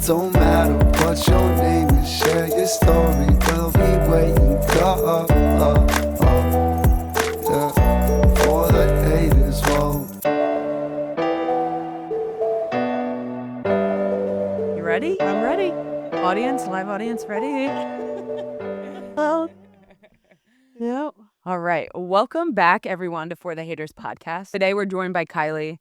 don't matter what your name is, share your story. We'll be waiting, yeah, for the haters, whoa. You ready? I'm ready. Audience, live audience, ready? Oh, yeah. All right. Welcome back, everyone, to For the Haters podcast. Today, we're joined by Kylie,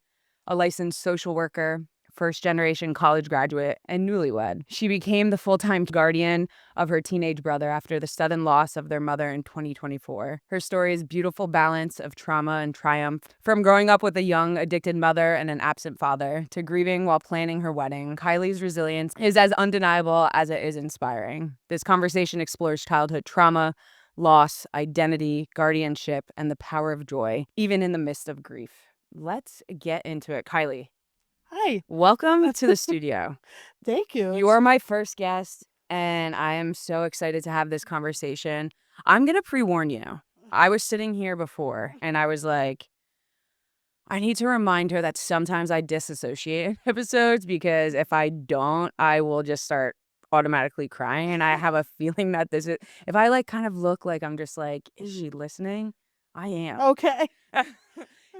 a licensed social worker, first-generation college graduate, and newlywed. She became the full-time guardian of her teenage brother after the sudden loss of their mother in 2024. Her story is a beautiful balance of trauma and triumph, from growing up with a young, addicted mother and an absent father to grieving while planning her wedding. Kylie's resilience is as undeniable as it is inspiring. This conversation explores childhood trauma, loss, identity, guardianship, and the power of joy, even in the midst of grief. Let's get into it. Kylie, Hi. welcome to the studio. Thank you. You are my first guest, and I am so excited to have this conversation. I'm going to pre-warn you. I was sitting here before, and I was like, I need to remind her that sometimes I disassociate in episodes, because if I don't, I will just start automatically crying. And I have a feeling that this is, if I like kind of look like I'm just like, is she listening? I am. Okay.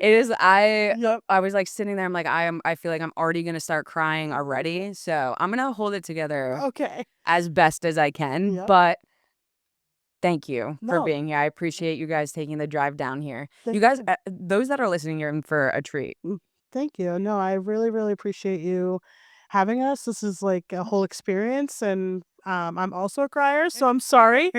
It is. Yep. I was like sitting there. I'm like, I feel like I'm already gonna start crying already. So I'm gonna hold it together Okay. as best as I can. Yep. But thank you for No. being here. I appreciate you guys taking the drive down here. Thank You guys, you. those that are listening, you're in for a treat. Thank you. No, I really, really appreciate you having us. This is like a whole experience, and I'm also a crier, so I'm sorry.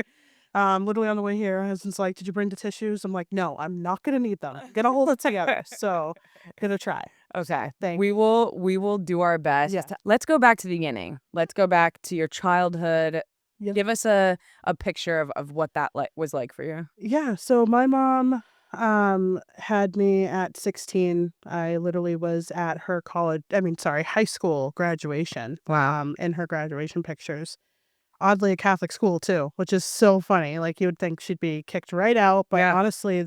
Literally on the way here, my husband's like, "Did you bring the tissues?" I'm like, "No, I'm not gonna need them. Gonna hold it together." So, gonna try. Okay. Thank We will do our best. Yeah. Let's go back to the beginning. Let's go back to your childhood. Yep. Give us a picture of what that was like for you. Yeah, so my mom had me at 16. I literally was at her high school graduation. Wow. In her graduation pictures. Oddly a Catholic school too, which is so funny. Like you would think she'd be kicked right out, but Yeah. honestly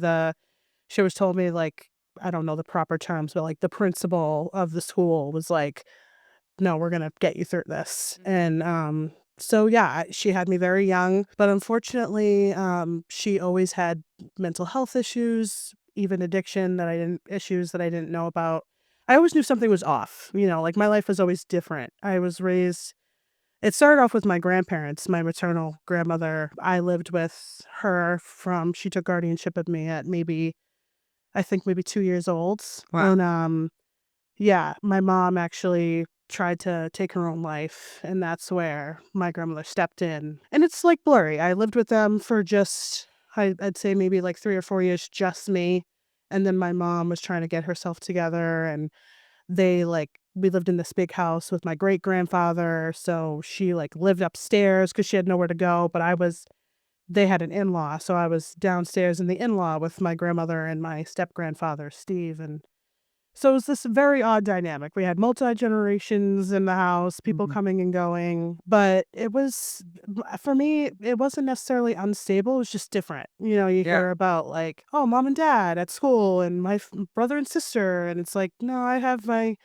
she was told me, like, I don't know the proper terms, but like the principal of the school was like, "No, we're gonna get you through this." And so yeah, she had me very young, but unfortunately, she always had mental health issues, even addiction issues that I didn't know about. I always knew something was off, like my life was always different. It started off with my grandparents, my maternal grandmother. I lived with her she took guardianship of me at I think maybe 2 years old. Wow. And yeah, my mom actually tried to take her own life, and that's where my grandmother stepped in. And it's like blurry. I lived with them for I'd say maybe like 3 or 4 years, just me. And then my mom was trying to get herself together, and we lived in this big house with my great grandfather. So she like lived upstairs because she had nowhere to go. But they had an in-law. So I was downstairs in the in-law with my grandmother and my step grandfather, Steve. And so it was this very odd dynamic. We had multi-generations in the house, people coming and going, but for me, it wasn't necessarily unstable. It was just different. You hear about like, oh, mom and dad at school and my brother and sister. And it's like, no, I have my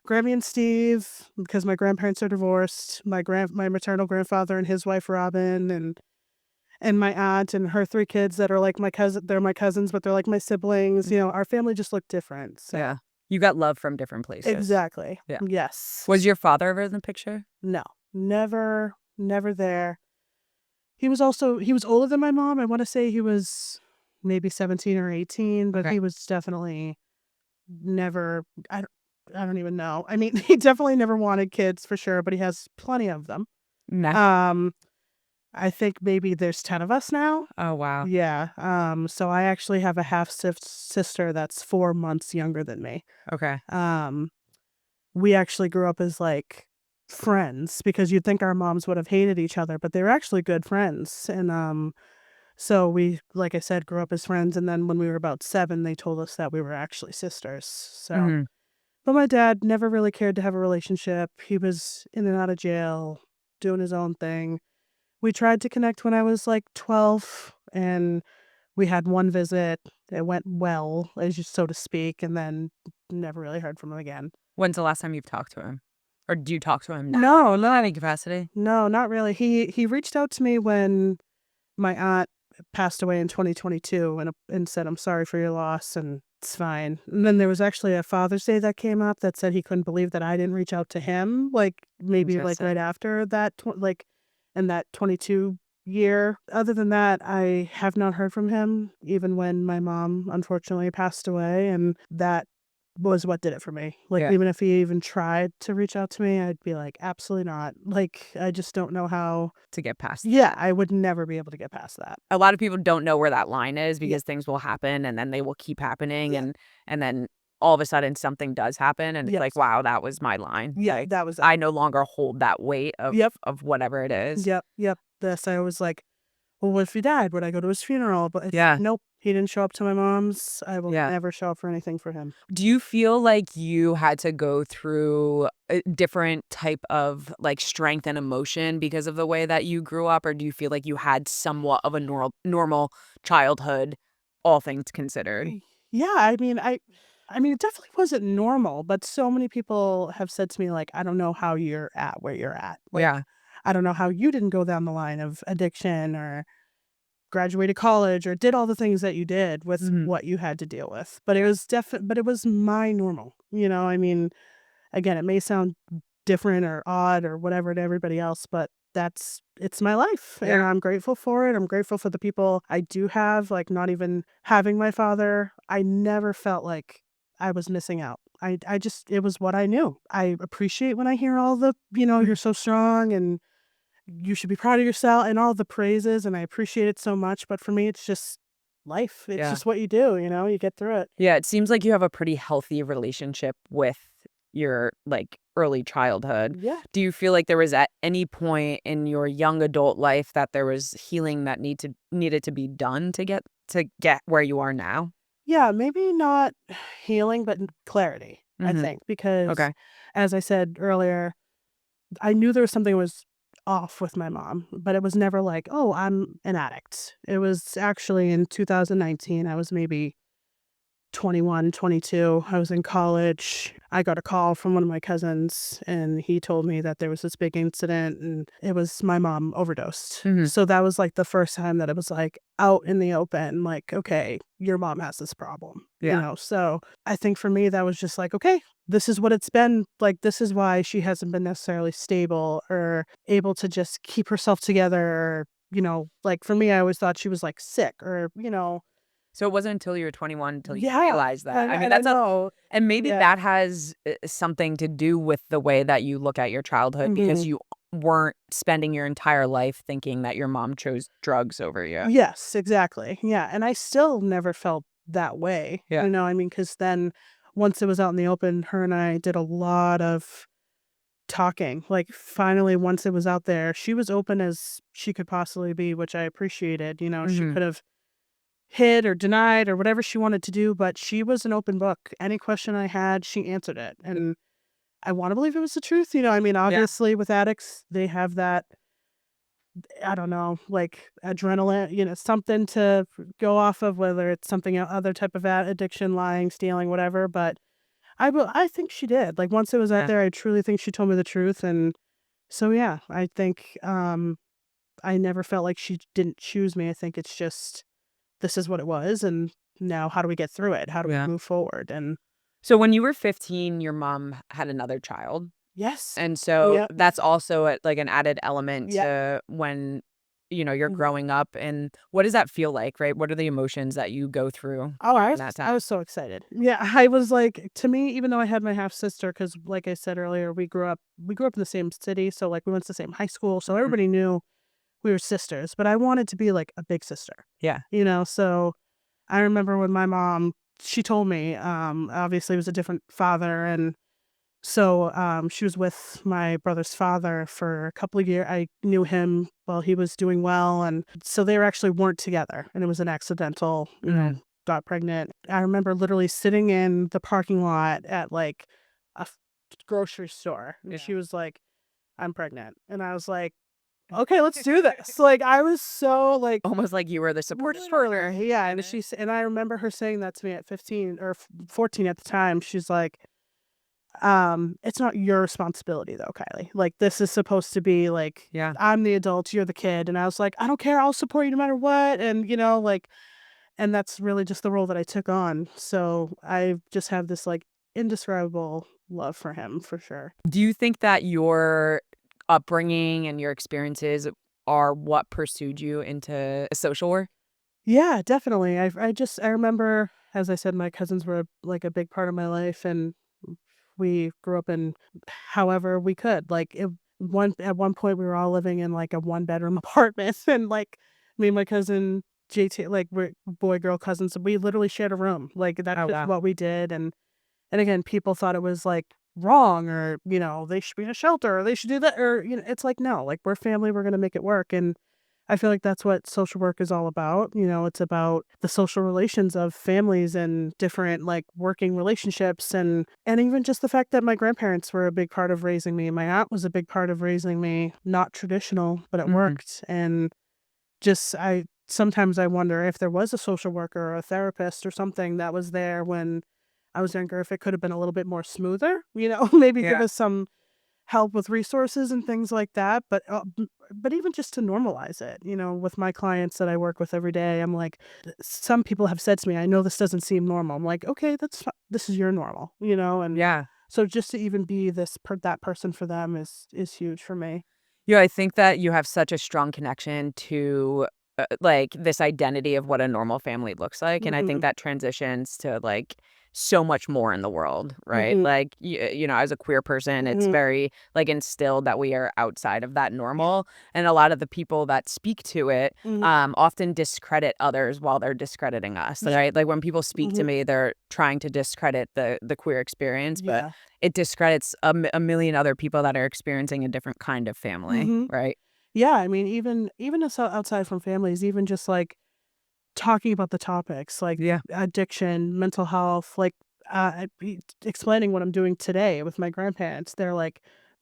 Grammy and Steve because my grandparents are divorced, my maternal grandfather and his wife, Robin, and my aunt and her 3 kids that are like my cousin. They're my cousins, but they're like my siblings. Our family just looked different. So. Yeah. You got love from different places. Exactly. Yeah. Yes. Was your father ever in the picture? No, never there. He was older than my mom. I want to say he was maybe 17 or 18, but Okay. he was definitely never, I don't even know. I mean, he definitely never wanted kids for sure, but he has plenty of them. No. I think maybe there's 10 of us now. Oh, wow. Yeah. So I actually have a half sister that's 4 months younger than me. Okay. We actually grew up as like friends because you'd think our moms would have hated each other, but they were actually good friends. And so we, like I said, grew up as friends. And then when we were about 7, they told us that we were actually sisters. So, but my dad never really cared to have a relationship. He was in and out of jail, doing his own thing. We tried to connect when I was like 12, and we had one visit. It went well, so to speak, and then never really heard from him again. When's the last time you've talked to him? Or do you talk to him now? No, In any capacity? no, not really. He reached out to me when my aunt passed away in 2022 and said, "I'm sorry for your loss and it's fine." And then there was actually a Father's Day that came up that said he couldn't believe that I didn't reach out to him, like maybe like right Interesting. after that, like in that 22 year. Other than that, I have not heard from him, even when my mom unfortunately passed away. And that was what did it for me. Like, Yeah. even if he even tried to reach out to me, I'd be like, absolutely not. Like, I just don't know how. To get past. Yeah, I would never be able to get past that. A lot of people don't know where that line is Yeah. because things will happen and then they will keep happening Yeah. and then all of a sudden something does happen and it's Yes. like, wow, that was my line. Yeah, Like, that was it. I no longer hold that weight Yep. of whatever it is. Yep. This, I was like, well, what if he died? Would I go to his funeral? But it's Yeah. nope. He didn't show up to my mom's. I will Yeah. never show up for anything for him. Do you feel like you had to go through a different type of like strength and emotion because of the way that you grew up, or do you feel like you had somewhat of a normal childhood, all things considered? Yeah, I mean, it definitely wasn't normal, but so many people have said to me, like, I don't know how you're at where you're at. Like, Yeah. I don't know how you didn't go down the line of addiction or graduated college or did all the things that you did with Mhm. what you had to deal with. But it was but it was my normal. I mean, again, it may sound different or odd or whatever to everybody else, but it's my life and Yeah. I'm grateful for it. I'm grateful for the people I do have, like not even having my father. I never felt like I was missing out. I just, it was what I knew. I appreciate when I hear all the, you're so strong and you should be proud of yourself and all the praises. And I appreciate it so much. But for me, it's just life. It's Yeah. just what you do, you get through it. Yeah, it seems like you have a pretty healthy relationship with your, like, early childhood. Yeah. Do you feel like there was at any point in your young adult life that there was healing that needed to be done to get where you are now? Yeah, maybe not healing, but clarity, I Mhm. think, because Okay. as I said earlier, I knew there was something was off with my mom, but it was never like, oh, I'm an addict. It was actually in 2019, I was maybe 21, 22. I was in college. I got a call from one of my cousins, and he told me that there was this big incident, and it was my mom overdosed. Mhm. So that was like the first time that it was like out in the open, like, okay, your mom has this problem, Yeah. So I think for me, that was just like, okay, this is what it's been. Like, this is why she hasn't been necessarily stable or able to just keep herself together. Or, like for me, I always thought she was like sick or. So it wasn't until you were 21 until you Yeah, realized that. I mean, and I that's a know. and maybe Yeah. that has, something to do with the way that you look at your childhood because Mhm. you weren't spending your entire life thinking that your mom chose drugs over you. Yes, exactly. Yeah, and I still never felt that way, Yeah. I mean, because then once it was out in the open, her and I did a lot of talking. Like, finally, once it was out there, she was open as she could possibly be, which I appreciated. She Mhm. could have hid or denied or whatever she wanted to do, but she was an open book. Any question I had, she answered it. And I want to believe it was the truth. I mean, Yeah. obviously, with addicts, they have that, I don't know, like adrenaline, something to go off of, whether it's something other type of addiction, lying, stealing, whatever. But I think she did. Like, once it was out Yeah. there, I truly think she told me the truth. And so, yeah, I think I never felt like she didn't choose me. I think it's just, this is what it was. And now how do we get through it? How do Yeah. we move forward? And So when you were 15, your mom had another child. yes. And so Yep. that's also like an added element Yep. to when, you're growing up. And what does that feel like, right? What are the emotions that you go through Oh, in that time? I was so excited. Yeah, I was like, to me, even though I had my half sister, because like I said earlier, we grew up in the same city, so like we went to the same high school, so Mhm. everybody knew we were sisters. But I wanted to be like a big sister, Yeah. So I remember when my mom, she told me, obviously it was a different father, and so she was with my brother's father for a couple of years. I knew him while he was doing well, and so they actually weren't together, and it was an accidental, Mhm. got pregnant. I remember literally sitting in the parking lot at like a grocery store, and Yeah. she was like, "I'm pregnant," and I was like, "Okay, let's do this." Like, I was so like, Almost like you were the we're support further, partner. yeah. in And it. and I remember her saying that to me at 15 or 14 at the time. She's like, It's not your responsibility though, Kylie. Like this is supposed to be like, Yeah. I'm the adult, you're the kid. And I was like, I don't care, I'll support you no matter what. And like, and that's really just the role that I took on. So I just have this like indescribable love for him for sure. Do you think that your upbringing and your experiences are what pursued you into social work? Yeah, definitely. I remember, as I said, my cousins were like a big part of my life, and we grew up in however we could. Like at one point, we were all living in like a 1 bedroom apartment, and like me and my cousin JT, like we're boy girl cousins, we literally shared a room. Like that's Oh, just wow. what we did, and again, people thought it was like wrong or they should be in a shelter or they should do that or it's like no, like we're family, we're gonna make it work. And I feel like that's what social work is all about. It's about the social relations of families and different like working relationships and even just the fact that my grandparents were a big part of raising me. My aunt was a big part of raising me, not traditional, but it Mhm. worked. And just I sometimes I wonder if there was a social worker or a therapist or something that was there when I was younger, if it could have been a little bit more smoother, maybe give Yeah. us some help with resources and things like that. But even just to normalize it, with my clients that I work with every day, I'm like, some people have said to me, I know this doesn't seem normal. I'm like, okay, this is your normal, and Yeah. so just to even be that person for them is huge for me. Yeah, I think that you have such a strong connection to, like, this identity of what a normal family looks like, and I think Hmm. that transitions to, like, so much more in the world, right? Hmm. Like, as a queer person, it's Hmm. very, like, instilled that we are outside of that normal, and a lot of the people that speak to it, Hmm. often discredit others while they're discrediting us, right? Like, when people speak to Hmm. me, they're trying to discredit the queer experience, but Yeah. it discredits a million other people that are experiencing a different kind of family, Hmm. right? Yeah, I mean, even outside from families, even just like talking about the topics like Yeah. addiction, mental health, like explaining what I'm doing today with my grandparents, they're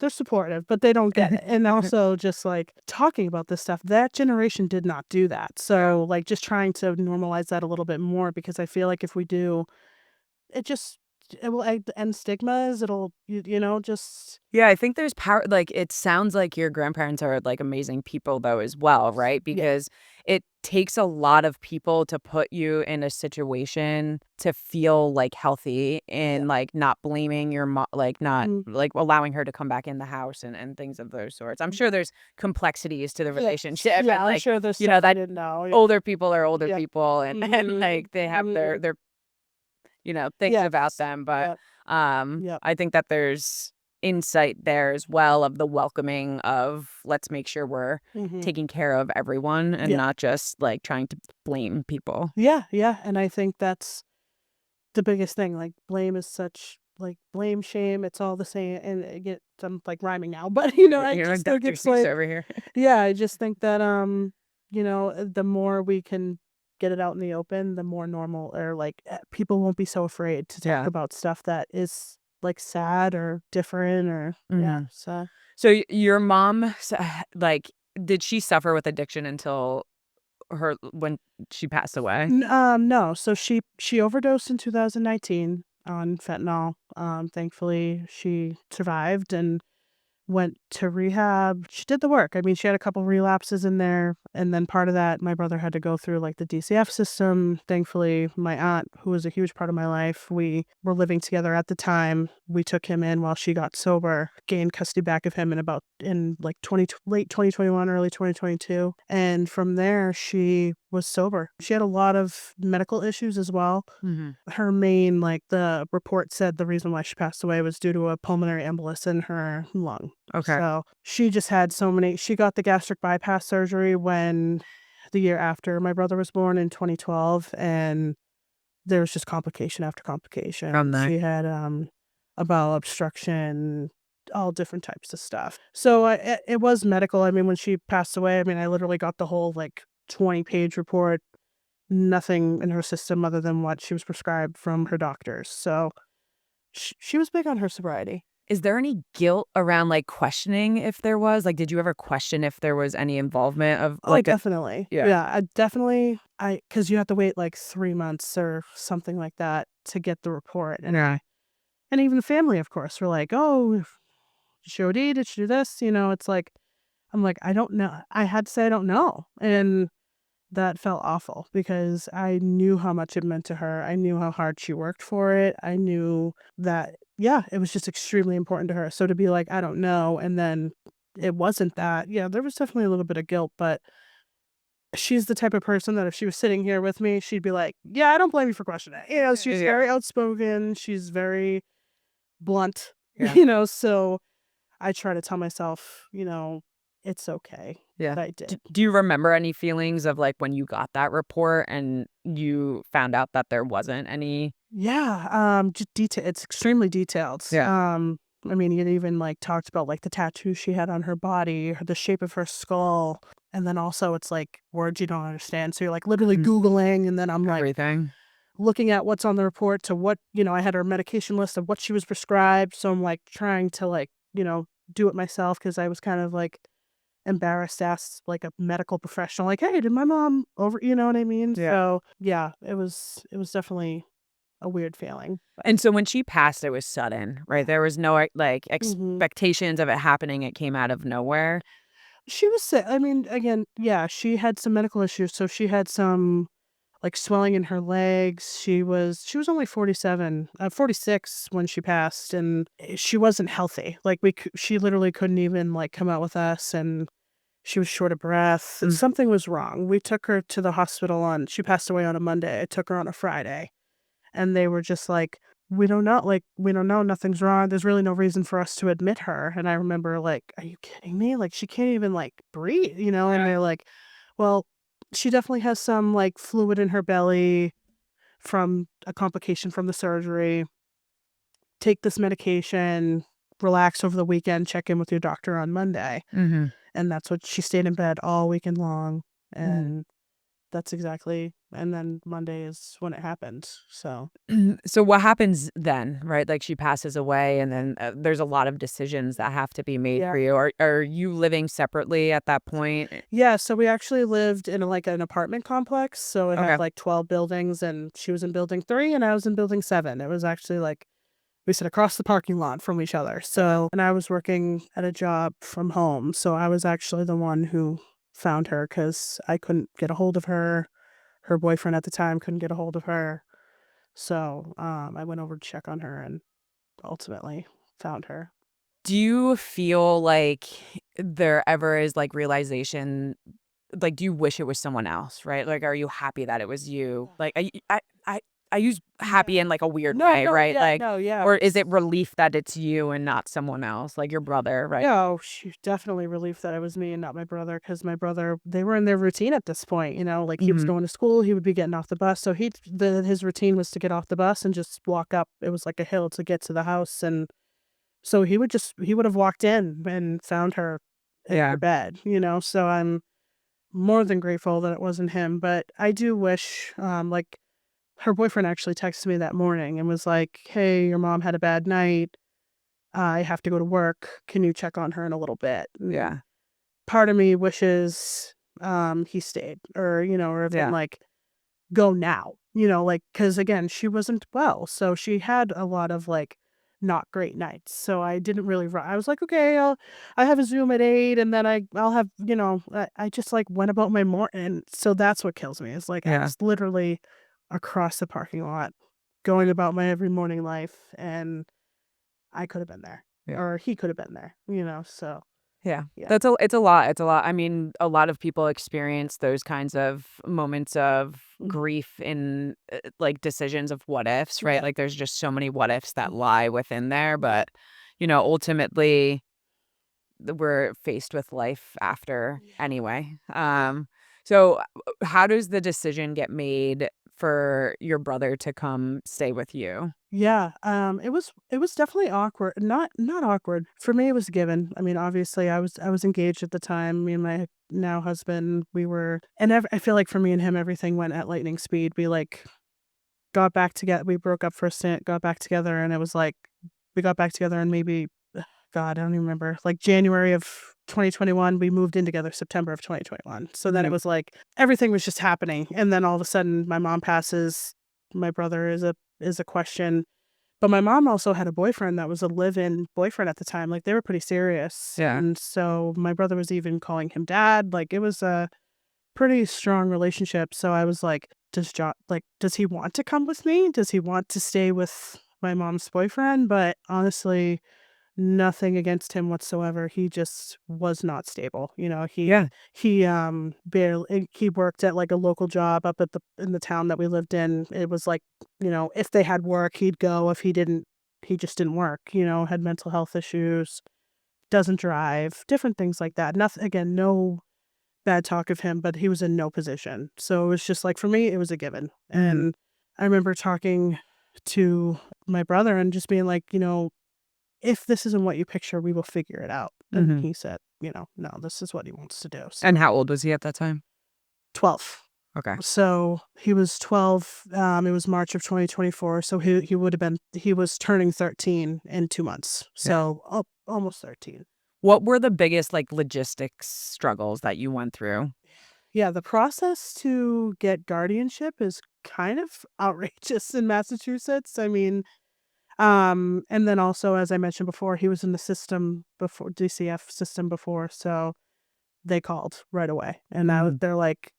supportive, but they don't get it. And also just like talking about this stuff, that generation did not do that. So like just trying to normalize that a little bit more because I feel like if we do, it just it will end stigmas. It'll just Yeah, I think there's power like, it sounds like your grandparents are, like, amazing people, though, as well, right? yeah. Because it takes a lot of people to put you in a situation to feel, like, healthy Yeah. and, like, not blaming your mom, like, not, Mhm. like, allowing her to come back in the house and things of those sorts. I'm sure there's complexities to the Yes. relationship and, Yeah, I'm like, sure there's stuff I that didn't know. Yeah. older people are older Yeah. people and, Mhm. like, they have Mhm. their things about Yes. them, but, Yep. Yep. I think that there's insight there as well of the welcoming of, "Let's make sure we're Mhm. taking care of everyone and Yeah. not just, like, trying to blame people." Yeah, yeah, and I think that's the biggest thing, like, blame is such like, blame, shame, it's all the same, and it get I'm, like, rhyming now, but, I You're like just think Dr. it's Seuss like over here. yeah, I just think that, the more we can get it out in the open, the more normal or, like, people won't be so afraid to talk Yeah. about stuff that is, like, sad or different or yeah, Mhm. so So, your mom, like, did she suffer with addiction until when she passed away? No. So she overdosed in 2019 on fentanyl. Thankfully she survived and went to rehab. She did the work. I mean, she had a couple relapses in there, and then part of that, my brother had to go through like the DCF system. Thankfully, my aunt, who was a huge part of my life, we were living together at the time. We took him in while she got sober, gained custody back of him in like late 2021, early 2022, and from there she was sober. She had a lot of medical issues as well. Mhm. Her main, like the report said the reason why she passed away was due to a pulmonary embolus in her lung. Okay. So she just had she got the gastric bypass surgery when the year after my brother was born in 2012. And there was just complication after complication. From that. She had a bowel obstruction, all different types of stuff. So it was medical. I mean, when she passed away, I mean, I literally got the whole like 20-page report, nothing in her system other than what she was prescribed from her doctors. So she was big on her sobriety. Is there any guilt around, like, questioning if there was? Like, did you ever question if there was any involvement of, Oh, like, a definitely. yeah. Yeah, I definitely because you have to wait like 3 months or something like that to get the report. And Yeah. And even the family, of course, were like, oh, did she OD? Did she do this? It's like, I'm like, I don't know. I had to say I don't know. And that felt awful because I knew how much it meant to her. I knew how hard she worked for it. I knew that, yeah, it was just extremely important to her. So to be like, I don't know, and then it wasn't that, yeah, there was definitely a little bit of guilt, but she's the type of person that if she was sitting here with me, she'd be like, yeah, I don't blame you for questioning it. She's Yeah. very outspoken. She's very blunt, Yeah. so I try to tell myself, it's okay Yeah. that I did. Do you remember any feelings of like when you got that report and you found out that there wasn't any? Yeah, just detail. It's extremely detailed. Yeah. I mean, it even like talked about like the tattoos she had on her body, the shape of her skull, and then also it's like words you don't understand. So you're like literally Googling, and then I'm like Everything. looking at what's on the report to what I had her medication list of what she was prescribed. So I'm like trying to like do it myself because I was kind of like embarrassed to ask like a medical professional, like, hey, did my mom over? You know what I mean? Yeah. So yeah, it was definitely a weird feeling. And so when she passed, it was sudden, right? There was no like Mhm. expectations of it happening. It came out of nowhere. She was sick. I mean, again, yeah, she had some medical issues. So she had some like swelling in her legs. She was only 47, 46 when she passed, and she wasn't healthy. Like she literally couldn't even like come out with us, and she was short of breath. Something was wrong. We took her to the hospital she passed away on a Monday. I took her on a Friday. And they were just like, we don't know, nothing's wrong. There's really no reason for us to admit her. And I remember like, are you kidding me? Like she can't even like breathe, and they're like, well, she definitely has some like fluid in her belly from a complication from the surgery. Take this medication, relax over the weekend, check in with your doctor on Monday. Mm-hmm. And that's what she stayed in bed all weekend long. And that's exactly, and then Monday is when it happened. So So what happens then, right? Like she passes away and then there's a lot of decisions that have to be made yeah. for you. Are you living separately at that point? Yeah, so we actually lived in like an apartment complex. So it Okay. had like 12 buildings, and she was in building 3 and I was in building 7. It was actually like we sit across the parking lot from each other. So, and I was working at a job from home. So I was actually the one who found her because I couldn't get a hold of her. Her boyfriend at the time couldn't get a hold of her. So I went over to check on her and ultimately found her. Do you feel like there ever is like realization, like, do you wish it was someone else, right? Like, are you happy that it was you? Like, I use happy in like a weird No, way, no, right? yeah, Like, no, yeah. or is it relief that it's you and not someone else, like your brother, right? No, she definitely relieved that it was me and not my brother, because my brother, they were in their routine at this point, like he was Hmm. going to school, he would be getting off the bus. So his routine was to get off the bus and just walk up. It was like a hill to get to the house. And so he would have walked in and found her in Yeah. her bed, so I'm more than grateful that it wasn't him. But I do wish, like her boyfriend actually texted me that morning and was like, hey, your mom had a bad night. I have to go to work. Can you check on her in a little bit? Yeah. Part of me wishes he stayed, or even Yeah. like go now, like, because again, she wasn't well. So she had a lot of like not great nights. So I didn't really I was like, okay, I have a Zoom at 8, and then I'll have, I just like went about my morning. So that's what kills me. Is like I Yeah. was literally across the parking lot going about my every morning life, and I could have been there, Yeah. or he could have been there, so Yeah. yeah. It's a lot. It's a lot. I mean, a lot of people experience those kinds of moments of Mm, grief in like decisions of what ifs, right? Like there's just so many what ifs that mm, lie within there, but ultimately we're faced with life after yeah. anyway. So how does the decision get made for your brother to come stay with you? Yeah, it was definitely awkward. Not awkward. For me, it was given. I mean, obviously, I was engaged at the time. Me and my now husband, we were, and I feel like for me and him, everything went at lightning speed. We like got back together. We broke up for a stint, got back together, and it was like we got back together in maybe, God, I don't even remember. Like January of 2021, we moved in together September of 2021. So then it Mhm. was like everything was just happening, and then all of a sudden, my mom passes. My brother is a question. But my mom also had a boyfriend that was a live-in boyfriend at the time. Like, they were pretty serious. Yeah. And so my brother was even calling him dad. Like, it was a pretty strong relationship. So I was like, does he want to come with me? Does he want to stay with my mom's boyfriend? But honestly, nothing against him whatsoever. He just was not stable. Yeah. He worked at like a local job up in the town that we lived in. It was like, if they had work, he'd go. If he didn't, he just didn't work. Had mental health issues, doesn't drive, different things like that. Nothing, again, no bad talk of him, but he was in no position. So it was just like, for me, it was a given. And I remember talking to my brother and just being like, if this isn't what you picture, we will figure it out. And he said, no, this is what he wants to do. So And how old was he at that time? 12. Okay. So he was 12. It was March of 2024. So he was turning 13 in 2 months. So almost 13. What were the biggest like logistics struggles that you went through? Yeah, the process to get guardianship is kind of outrageous in Massachusetts. I mean, and then also, as I mentioned before, he was in the system before, DCF system before, so they called right away. And they're like,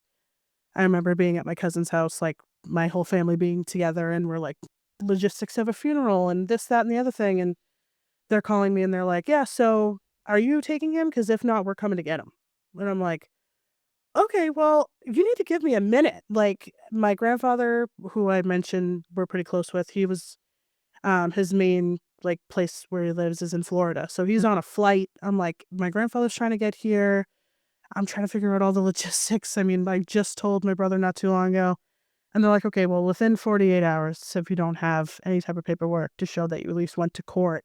I remember being at my cousin's house, like my whole family being together, and we're like, logistics of a funeral and this, that, and the other thing. And they're calling me and they're like, yeah, so are you taking him? Because if not, we're coming to get him. And I'm like, okay, well, you need to give me a minute. Like, my grandfather, who I mentioned we're pretty close with, he was his main like place where he lives is in Florida. So he's on a flight. I'm like, my grandfather's trying to get here. I'm trying to figure out all the logistics. I mean, I just told my brother not too long ago. And they're like, okay, well, within 48 hours, if you don't have any type of paperwork to show that you at least went to court,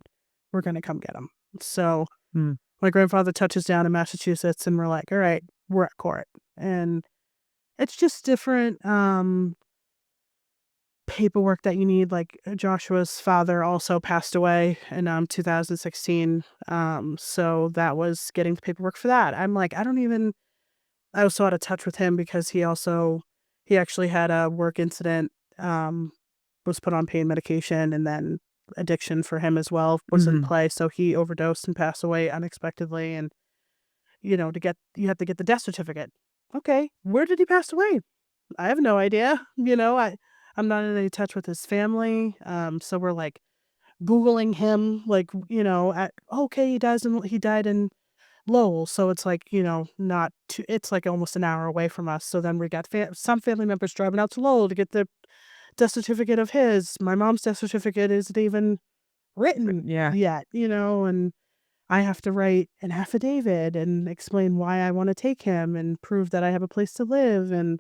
we're going to come get him. So my grandfather touches down in Massachusetts and we're like, all right, we're at court. And it's just different paperwork that you need. Like, Joshua's father also passed away in 2016. So that was getting the paperwork for that. I'm like, I was so out of touch with him because he actually had a work incident, was put on pain medication, and then addiction for him as well was in play. So he overdosed and passed away unexpectedly. And you have to get the death certificate. Okay, where did he pass away? I have no idea. I'm not in any touch with his family. So we're like Googling him, like, okay, he died in Lowell. So it's like, not too, it's like almost an hour away from us. So then we got some family members driving out to Lowell to get the death certificate of his. My mom's death certificate isn't even written yet, and I have to write an affidavit and explain why I want to take him and prove that I have a place to live. And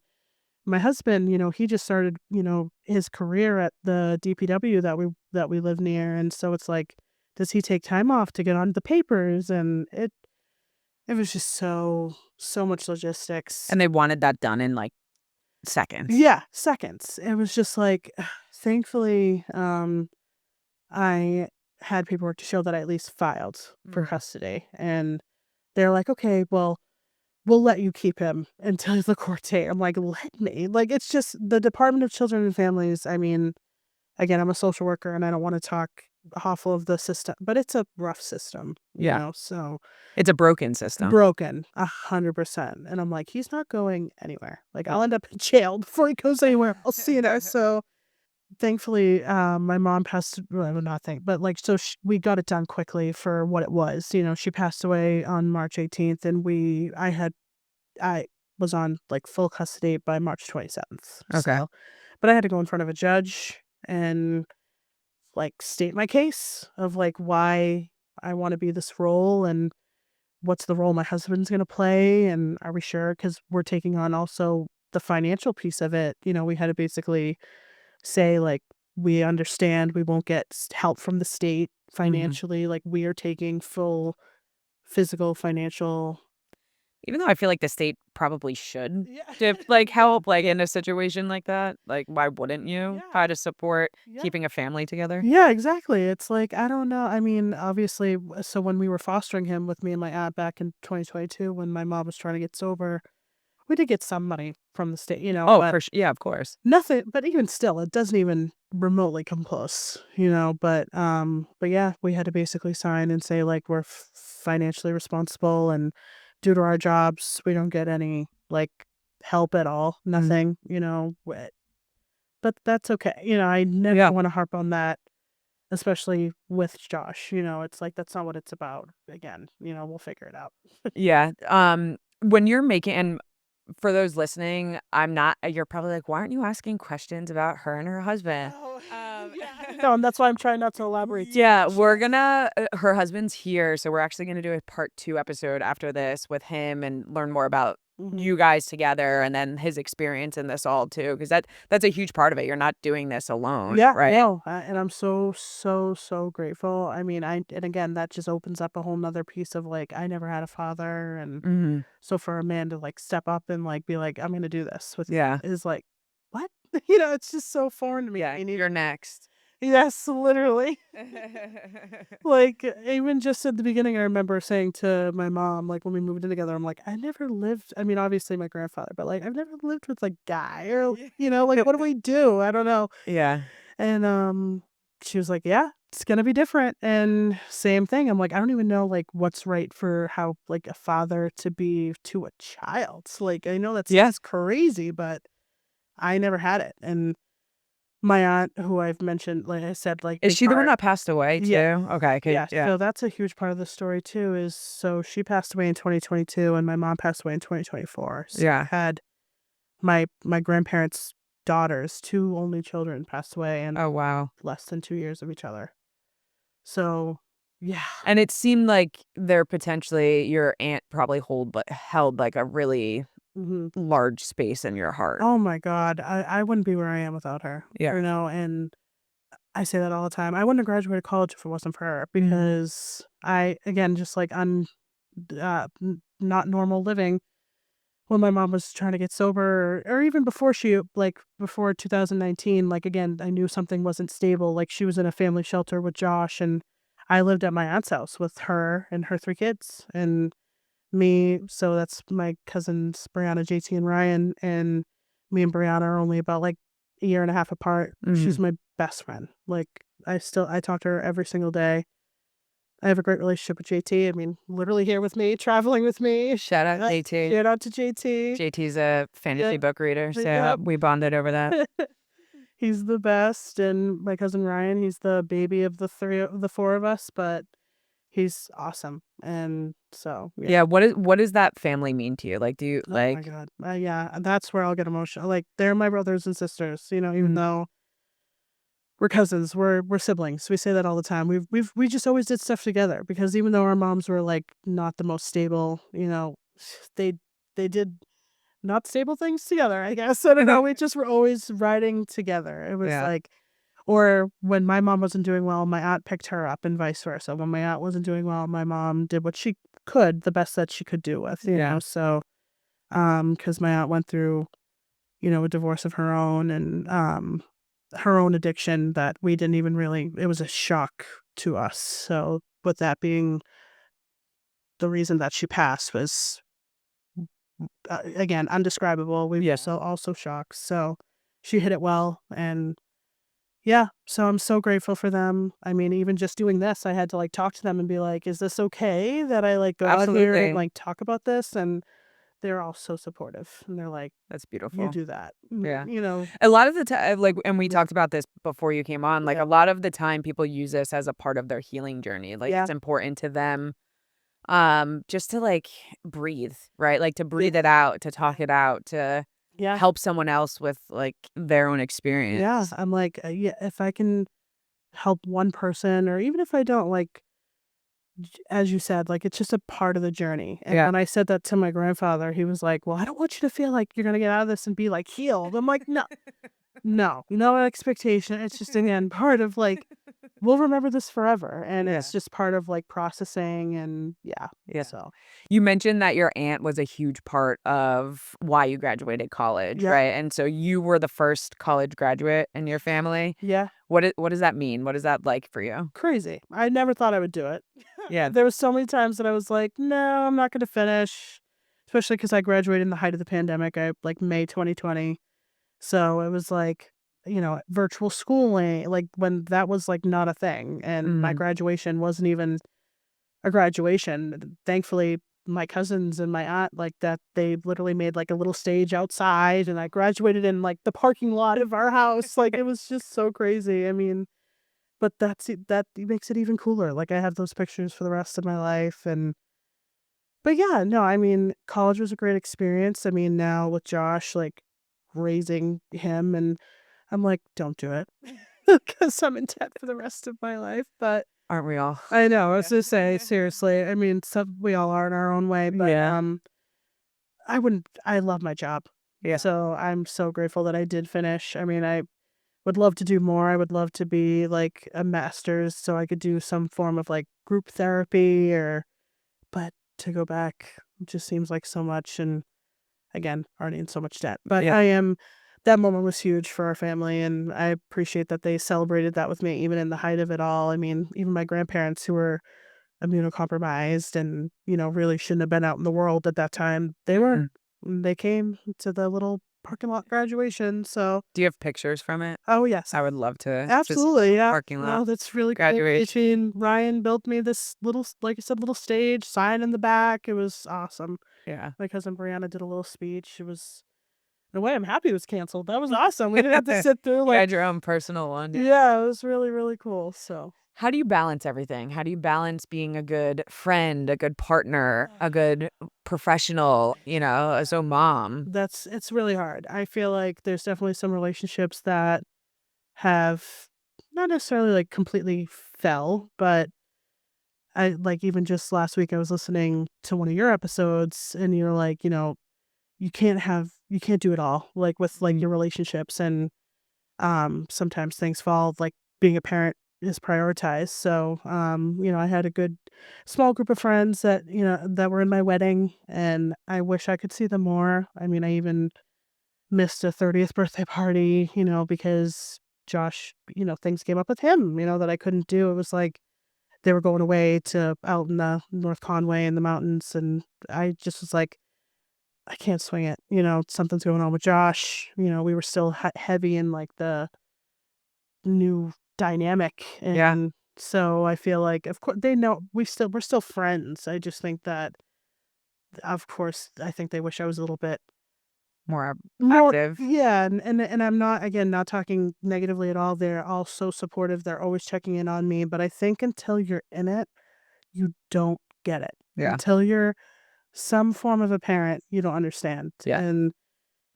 my husband, he just started, his career at the DPW that we live near. And so it's like, does he take time off to get on the papers? And it was just so much logistics. And they wanted that done in like seconds. Yeah, seconds. It was just like, thankfully, I had paperwork to show that I at least filed for custody. And they're like, okay, well, we'll let you keep him until the court date. I'm like, let me. Like, it's just the Department of Children and Families. I mean, again, I'm a social worker and I don't want to talk awful of the system, but it's a rough system, so It's a broken system. broken 100%. And I'm like, he's not going anywhere. Like, I'll end up in jail before he goes anywhere else, So thankfully, my mom passed, well, not think, but like, so we got it done quickly for what it was. She passed away on March 18th and I was on like full custody by March 27th. Okay. So, but I had to go in front of a judge and like state my case of like why I want to be this role and what's the role my husband's going to play. And are we sure? Because we're taking on also the financial piece of it. We had to basically say like, we understand we won't get help from the state financially. Like, we are taking full physical, financial. Even though I feel like the state probably should like help like in a situation like that. Like, why wouldn't you try to support keeping a family together? Yeah, exactly. It's like, I don't know. I mean, obviously, so when we were fostering him with me and my aunt back in 2022, when my mom was trying to get sober, we did get some money from the state, Oh, but yeah, of course. nothing. But even still, it doesn't even remotely come close, but yeah, we had to basically sign and say like we're financially responsible, and due to our jobs, we don't get any like help at all. Nothing, but that's okay. I never Yeah. want to harp on that, especially with Josh. It's like that's not what it's about. Again, we'll figure it out. Yeah. When you're making, and for those listening, you're probably like, why aren't you asking questions about her and her husband? No, and that's why I'm trying not to elaborate. Yeah, her husband's here, so we're actually gonna do a part 2 episode after this with him and learn more about you guys together and then his experience in this all too, because that's a huge part of it. You're not doing this alone, Yeah, right? no, and I'm so, so, so grateful. I mean, and again, that just opens up a whole nother piece of like, I never had a father. And Mhm. so for a man to like step up and like be like, I'm going to do this with you Yeah. is like, what? It's just so foreign to me. Yeah, you're next. Yes, literally. Like, even just at the beginning, I remember saying to my mom, like, when we moved in together, I'm like, I never lived, I mean, obviously my grandfather, but like, I've never lived with a guy or, like, what do we do? I don't know. Yeah. And she was like, yeah, it's gonna be different. And same thing. I'm like, I don't even know like what's right for how like a father to be to a child. So, like, I know that's crazy, but I never had it. And my aunt, who I've mentioned, like I said, like Is big she the one part. that passed away too? Yeah. Okay, Yeah. yeah. So that's a huge part of the story too, is so she passed away in 2022 and my mom passed away in 2024. So Yeah. I had my grandparents' daughters, two only children passed away and Oh, wow. less than 2 years of each other. So, yeah. And it seemed like your aunt probably held like a really hmm large space in your heart. Oh my God. I wouldn't be where I am without her. Yeah. And I say that all the time. I wouldn't have graduated college if it wasn't for her Mhm. because again, just like not normal living when my mom was trying to get sober or even before before 2019, like, again, I knew something wasn't stable. Like, she was in a family shelter with Josh and I lived at my aunt's house with her and her 3 kids and me. So that's my cousins, Brianna, JT, and Ryan. And me and Brianna are only about like a year and a half apart. She's Mhm. my best friend. Like, I talk to her every single day. I have a great relationship with JT. I mean, literally here with me, traveling with me. Shout out JT. Shout out to JT. JT's a fantasy Yeah, book reader, so yep. we bonded over that. He's the best. And my cousin Ryan, he's the baby of the four of us, but he's awesome. And so, yeah. Yeah, what does that family mean to you? Like, do you Oh my like God. Yeah, that's where I'll get emotional. Like, they're my brothers and sisters, even Mhm. though we're cousins, we're siblings. We say that all the time. We just always did stuff together because even though our moms were like not the most stable, they they did not stable things together, I guess. I don't know. We just were always riding together. It was Yeah. like, or when my mom wasn't doing well, my aunt picked her up and vice versa. When my aunt wasn't doing well, my mom did what she could, the best that she could do with, Yeah. So, because my aunt went through, a divorce of her own and, her own addiction that we didn't even really, it was a shock to us. So, with that being the reason that she passed was, again, undescribable. We were also shocked. So, she hit it well. And yeah, so I'm so grateful for them. I mean, even just doing this, I had to like talk to them and be like, is this okay that I like go out here and Absolutely. like talk about this? And they're all so supportive. And they're like, That's you beautiful. do that. Yeah. You know, A lot of the time, like, and we Yeah. talked about this before you came on, like, Yeah. a lot of the time people use this as a part of their healing journey. Like, Yeah. it's important to them, just to, like, breathe, right? Like, to breathe Yeah. it out, to talk it out, to Yeah. help someone else with, like, their own Yeah. experience. I'm like, yeah, if I can help one person, or even if I don't, like, as you said, like, it's just a part of the journey. And Yeah. when I said that to my grandfather, he was like, well, I don't want you to feel like you're going to get out of this and be like healed. I'm like, no expectation. It's just, again, part of like, we'll remember this forever. And Yeah. it's just part of like processing. And yeah. Yeah. So, You mentioned that your aunt was a huge part of why you graduated college, yeah. right? And so you were the first college graduate in your family. Yeah. What does that mean? What is that like for you? Crazy. I never thought I would do it. Yeah. There was so many times that I was like, no, I'm not going to finish. especially because I graduated in the height of the pandemic. Like May 2020. So it was like, virtual schooling, like when that was like not a thing. And my graduation wasn't even a graduation. Thankfully, my cousins and my aunt, like that, they literally made like a little stage outside, and I graduated in like the parking lot of our house. Like it was just so crazy. I mean, but that makes it even cooler. Like I have those pictures for the rest of my life. But yeah, no, I mean, college was a great experience. I mean, now with Josh, like raising him, and I'm like, don't do it because I'm in debt for the rest of my life. But Aren't we all? I know, I was gonna say, seriously. I mean, we all are in our own way, but Yeah. I love my job. Yeah. So I'm so grateful that I did finish. I mean, I would love to do more. I would love to be like a master's so I could do some form of like group therapy, but to go back just seems like so much, and again, already in so much debt. But Yeah. that moment was huge for our family, and I appreciate that they celebrated that with me even in the height of it all. I mean, even my grandparents who were immunocompromised and, really shouldn't have been out in the world at that time, Mm. they came to the little parking lot graduation. So, Do you have pictures from it? oh yes, I would love to just absolutely, yeah. parking lot No, that's really cool. graduation. Ryan built me this little, like I said, little stage, sign in the back. It was awesome. Yeah. My cousin Brianna did a little speech. It was, in a way, I'm happy it was canceled. That was awesome. We didn't have to sit through You like, had your own personal one. yeah, it was really, really cool. So, How do you balance everything? How do you balance being a good friend, a good partner, a good professional, as a mom? it's really hard. I feel like there's definitely some relationships that have not necessarily like completely fell, but I like even just last week I was listening to one of your episodes, and you're like, you can't do it all like with like your relationships, and sometimes things fall, like being a parent is prioritized. So I had a good small group of friends that were in my wedding, and I wish I could see them more. I mean, I even missed a 30th birthday party, because Josh, things came up with him, that I couldn't do. It was like they were going away to out in the North Conway in the mountains, and I just was like, I can't swing it. Something's going on with Josh. We were still heavy in like the new dynamic, Yeah. and so I feel like, of course, they know we're still friends. I just think that, of course, I think they wish I was a little bit More more, active. yeah, and I'm not, again, not talking negatively at all. They're all so supportive. They're always checking in on me, but I think until you're in it, you don't get it. Yeah. Until you're some form of a parent, you don't understand. Yeah. And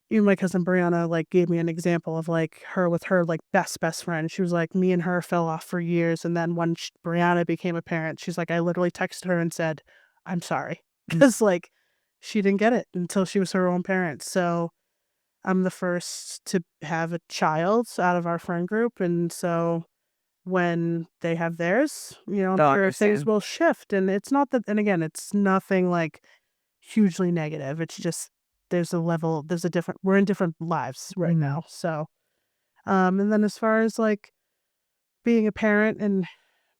even my cousin Brianna, like, gave me an example of, like, her with her, like, best friend. She was like, "Me and her fell off for years, and then when Brianna became a parent," she's like, "I literally texted her and said, 'I'm sorry,' because like, she didn't get it until she was her own parent." So, I'm the first to have a child out of our friend group, and so when they have theirs, I'm They'll sure things understand. will shift, and it's not that, and again, it's nothing, like, hugely negative. It's just there's a different we're in different lives right Mhm. now. So, and then as far as, like, being a parent and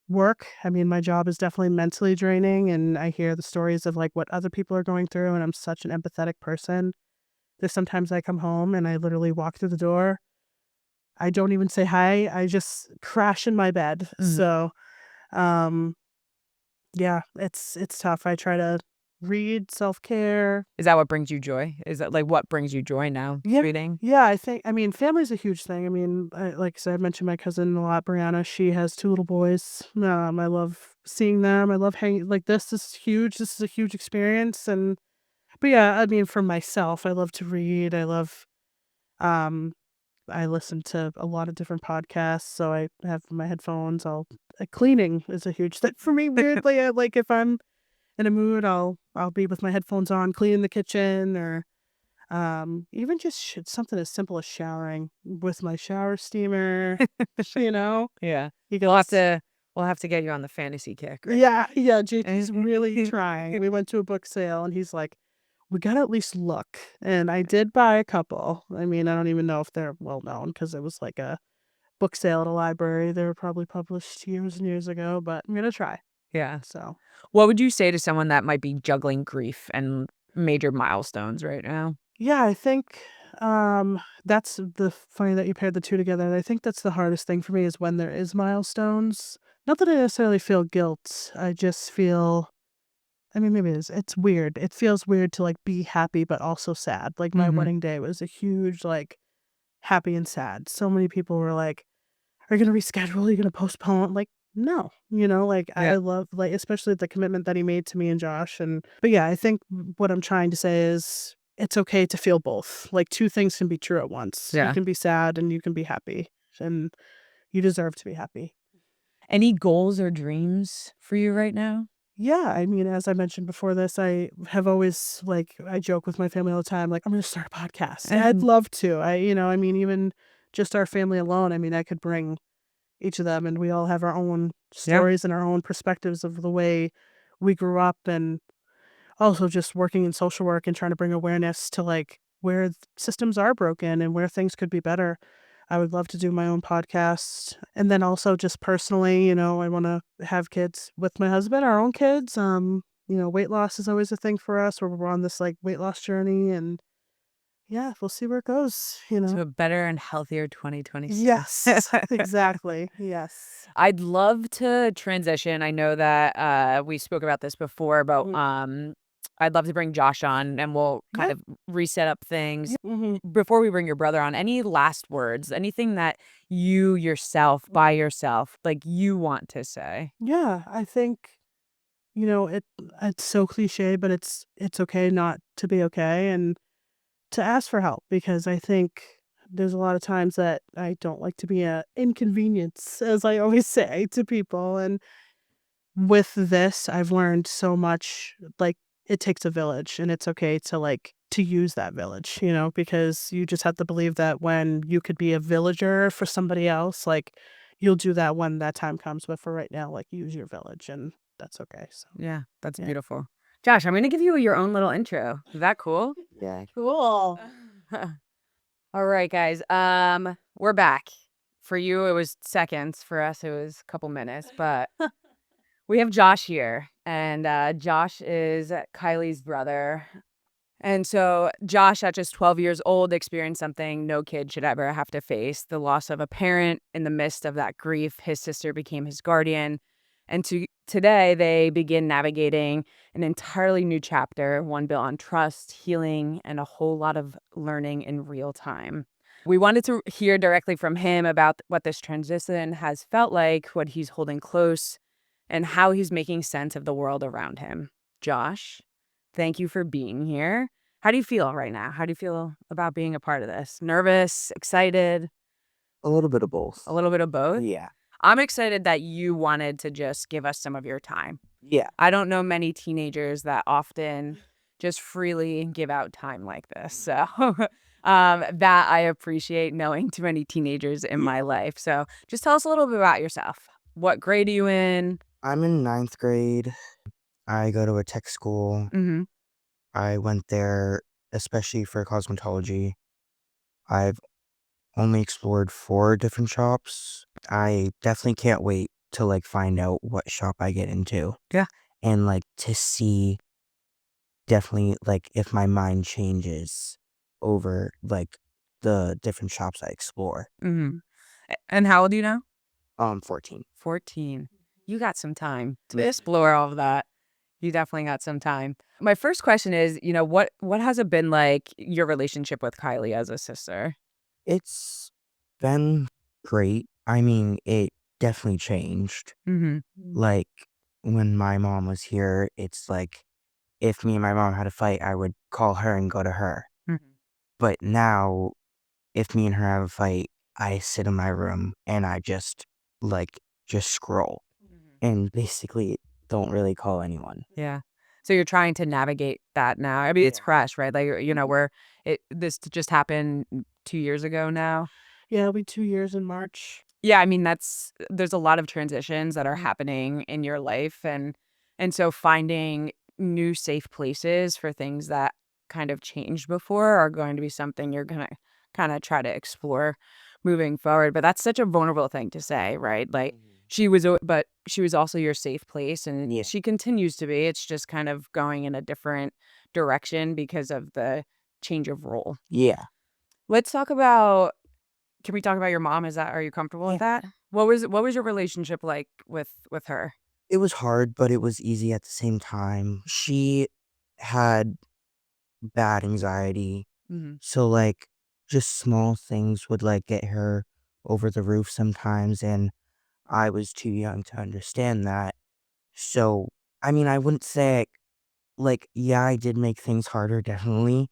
work, I mean, my job is definitely mentally draining, and I hear the stories of, like, what other people are going through, and I'm such an empathetic person. There's sometimes I come home and I literally walk through the door. I don't even say hi. I just crash in my bed. Mhm. So, um, yeah, it's tough. I try to read, self-care. Is that what brings you joy? Is that like what brings you joy now? Yeah. Reading? Yeah, I mean, family's a huge thing. I mean, like I said, I mentioned my cousin a lot, Brianna. She has two little boys. I love seeing them. I love hanging, like, this is huge. This is a huge experience. And but yeah, I mean, for myself, I love to read. Um I listen to a lot of different podcasts, so I have my headphones. Cleaning is a huge thing for me. Weirdly, like, if I'm in a mood, I'll be with my headphones on, cleaning the kitchen, or even just something as simple as showering with my shower steamer. You know, Yeah. you We'll have guys. to we'll have to get you on the fantasy kick, right? Yeah, yeah. JT's really trying. We went to a book sale, and he's like, "We gotta at least look." And I did buy a couple. I mean, I don't even know if they're well known because it was like a book sale at a library. They were probably published years and years ago, but I'm gonna try. Yeah. So, What would you say to someone that might be juggling grief and major milestones right now? Yeah, I think that's the funny that you paired the two together. And I think that's the hardest thing for me is when there is milestones. Not that I necessarily feel guilt. I just feel I mean maybe it is. It's weird. It feels weird to like be happy but also sad. Like my Mhm. wedding day was a huge like happy and sad. So many people were like, "Are you gonna reschedule? Are you gonna postpone?" Like, no. Like Yeah. I love like especially the commitment that he made to me and Josh and but yeah, I think what I'm trying to say is it's okay to feel both. Like two things can be true at once. You Yeah. can be sad and you can be happy. And you deserve to be happy. Any goals or dreams for you right now? Yeah, I mean, as I mentioned before this, I have always like I joke with my family all the time, like, I'm gonna start a podcast. And I'd love to. I mean, even just our family alone, I mean, I could bring each of them and we all have our own Yeah. stories and our own perspectives of the way we grew up and also just working in social work and trying to bring awareness to like where systems are broken and where things could be better. I would love to do my own podcast. And then also just personally, I want to have kids with my husband, our own kids. Weight loss is always a thing for us where we're on this like weight loss journey and yeah, we'll see where it goes. To a better and healthier 2026. Yes, exactly. Yes. I'd love to transition. I know that we spoke about this before, but I'd love to bring Josh on and we'll kind Yeah. of reset up things. hmm Before we bring your brother on, any last words, anything that you yourself, by yourself, like you want to say? Yeah, I think it's so cliche, but it's okay not to be okay and to ask for help because I think there's a lot of times that I don't like to be a inconvenience, as I always say to people. And with this, I've learned so much. Like it takes a village, and it's okay to like to use that village, because you just have to believe that when you could be a villager for somebody else, like you'll do that when that time comes. But for right now, like use your village, and that's okay. So Yeah, that's yeah. beautiful. Josh, I'm going to give you your own little intro. Is that cool? Yeah, cool. All right, guys. We're back. For you, it was seconds. For us, it was a couple minutes. But we have Josh here, and Josh is Kylie's brother. And so Josh, at just 12 years old, experienced something no kid should ever have to face: the loss of a parent. In the midst of that grief, his sister became his guardian. And today, they begin navigating an entirely new chapter, one built on trust, healing, and a whole lot of learning in real time. We wanted to hear directly from him about what this transition has felt like, what he's holding close, and how he's making sense of the world around him. Josh, thank you for being here. How do you feel right now? How do you feel about being a part of this? Nervous, excited, A little bit of both. a little bit of both? Yeah. I'm excited that you wanted to just give us some of your time. Yeah. I don't know many teenagers that often just freely give out time like this. So that I appreciate knowing too many teenagers in my life. So just tell us a little bit about yourself. What grade are you in? I'm in 9th grade. I go to a tech school. Mm-hmm. I went there especially for cosmetology. I've only explored 4 different shops. I definitely can't wait to like find out what shop I get into. Yeah. And like to see definitely like if my mind changes over like the different shops I explore. Mm-hmm. And how old are you now? 14. 14. You got some time to explore all of that. You definitely got some time. My first question is, what has it been like, your relationship with Kylie as a sister? It's been great. I mean, it definitely changed. Mm-hmm. Like when my mom was here, it's like if me and my mom had a fight, I would call her and go to her. Mm-hmm. But now, if me and her have a fight, I sit in my room and I just scroll and basically don't really call anyone. Yeah. So you're trying to navigate that now. I mean, it's Yeah. fresh, right? Like, this just happened 2 years ago now. Yeah, it'll be 2 years in March. Yeah, I mean, there's a lot of transitions that are happening in your life, and so finding new safe places for things that kind of changed before are going to be something you're gonna kind of try to explore moving forward. But that's such a vulnerable thing to say, right? Like, But she was also your safe place, and Yeah. she continues to be. It's just kind of going in a different direction because of the change of role. Yeah. Let's talk about. Can we talk about your mom? Are you comfortable with that? What was your relationship like with her? It was hard, but it was easy at the same time. She had bad anxiety. Mm-hmm. So, like, just small things would, like, get her over the roof sometimes, and I was too young to understand that. So, I mean, I wouldn't say, like, yeah, I did make things harder, definitely,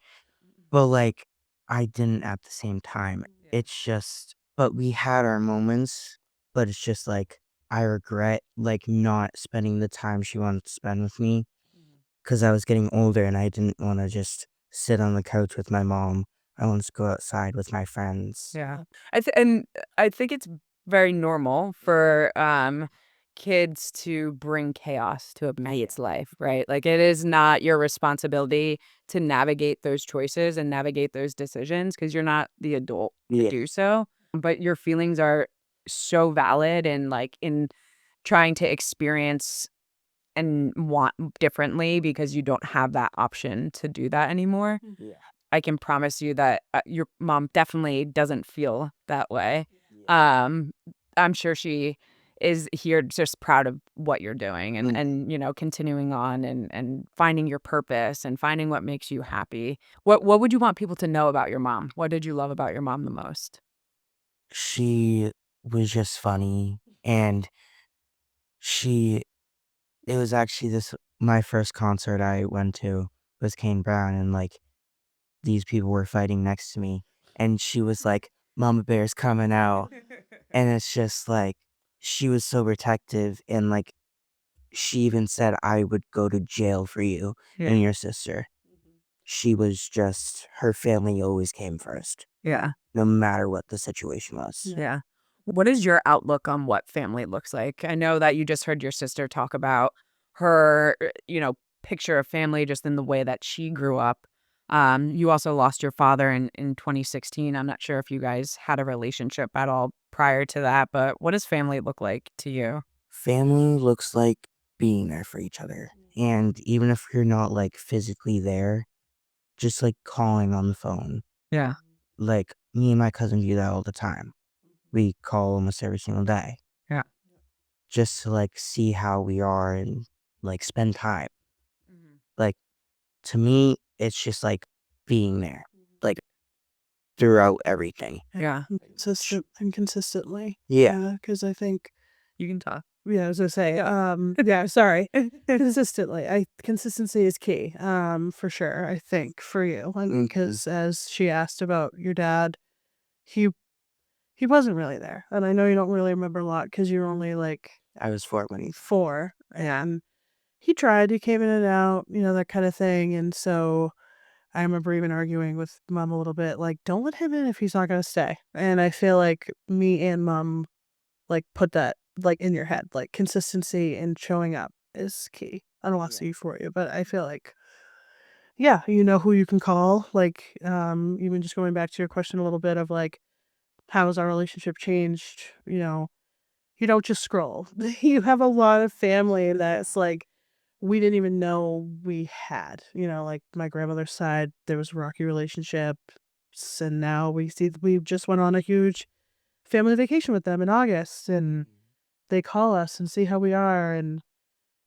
but, like, I didn't at the same time. It's just, but we had our moments, but it's just, like, I regret, like, not spending the time she wanted to spend with me because I was getting older and I didn't want to just sit on the couch with my mom. I wanted to go outside with my friends. Yeah. I think it's very normal for kids to bring chaos to a mate's life, right? Like it is not your responsibility to navigate those choices and navigate those decisions because you're not the adult to Yeah. do so. But your feelings are so valid and like in trying to experience and want differently because you don't have that option to do that anymore. Yeah. I can promise you that your mom definitely doesn't feel that way. Um, I'm sure she is here just proud of what you're doing and you know, continuing on and finding your purpose and finding what makes you happy. What would you want people to know about your mom? What did you love about your mom the most? She was just funny, and she it was actually this my first concert I went to was Kane Brown, and, like, these people were fighting next to me, and she was like, "Mama Bear's coming out," and it's just, like, she was so protective, and, like, she even said, "I would go to jail for you Yeah. and your sister." She was just her family always came first, Yeah. no matter what the situation was. Yeah. What is your outlook on what family looks like? I know that you just heard your sister talk about her, you know, picture of family just in the way that she grew up. You also lost your father in 2016. I'm not sure if you guys had a relationship at all prior to that, but what does family look like to you? Family looks like being there for each other, and even if you're not, like, physically there, just, like, calling on the phone. Yeah. Like, me and my cousin do that all the time. We call almost every single day Yeah. just to, like, see how we are and, like, spend time. Like, to me, it's just, like, being there, like, throughout everything. Yeah. Consistent and consistently. Yeah. Because I think, You can talk. yeah, I was gonna say, yeah, sorry, consistently. Consistency is key, for sure. I think for you, and because as she asked about your dad, he he wasn't really there, and I know you don't really remember a lot because you're only like I was 4 when he 4, and he tried. He came in and out, that kind of thing, and so I remember even arguing with mom a little bit, like, "Don't let him in if he's not gonna stay." And I feel like me and mom, like, put that, like, in your head, like, consistency and showing up is key. I don't wanna Yeah. speak for you, but I feel like, yeah, you know who you can call, like, even just going back to your question a little bit of, like, how has our relationship changed, you don't just scroll. You have a lot of family that's, like, we didn't even know we had, like, my grandmother's side, there was a rocky relationship, and now we just went on a huge family vacation with them in August, and they call us and see how we are, and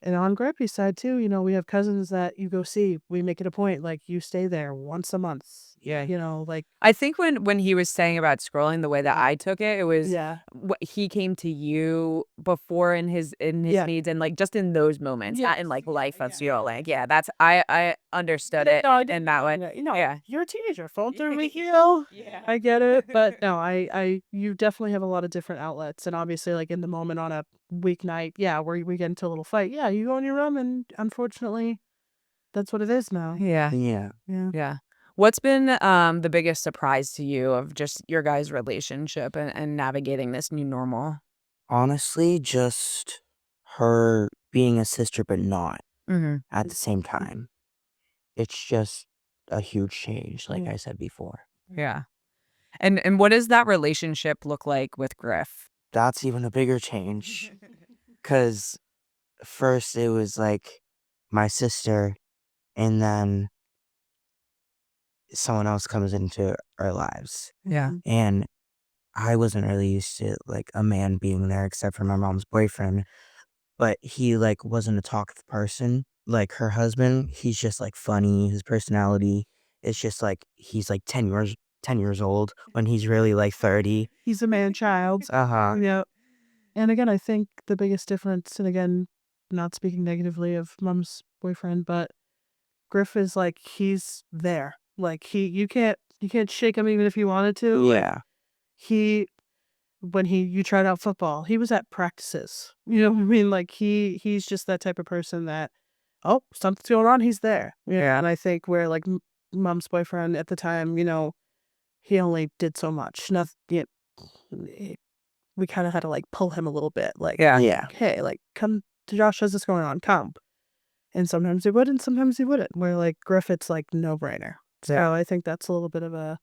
on Grampy's side too, we have cousins that you go see. We make it a point, like, you stay there once a month. Yeah. Like, I think when he was saying about scrolling, the way that I took it, it was yeah. what he came to you before in his Yeah. needs and like just in those moments, not in Yes. like life of scrolling. Yeah, that's I understood it No, I in that way. Yeah. you're a teenager, phone through me, Yeah. I get it, but no, you definitely have a lot of different outlets, and obviously, like, in the moment on a weeknight, yeah, where we get into a little fight, yeah, you go in your room, and unfortunately, that's what it is now. Yeah. Yeah. Yeah. Yeah. What's been the biggest surprise to you of just your guys' relationship and navigating this new normal? Honestly, just her being a sister, but not Mm-hmm. at the same time. It's just a huge change, like Yeah. I said before. Yeah. And what does that relationship look like with Griff? that's even a bigger change. Because first it was like my sister, and then someone else comes into our lives. Yeah. And I wasn't really used to like a man being there except for my mom's boyfriend. But he like wasn't a talkative person. Like her husband, he's just like funny. His personality is just like he's like 10 years old when he's really like 30. He's a man child. Uh-huh. Yeah. And again, I think the biggest difference, and again, not speaking negatively of mom's boyfriend, but Griff is like he's there. Like you can't shake him even if you wanted to. Yeah. He when you tried out football, he was at practices. You know what I mean? Like he's just that type of person that, oh, something's going on, he's there. Yeah. And I think where like mom's boyfriend at the time, he only did so much. Nothing. We kind of had to like pull him a little bit. Like, Yeah. hey, like come to Josh. How's this going on? Come. And sometimes he would, and sometimes he wouldn't. Where like Griffith's like no brainer. So I think that's a little bit of a.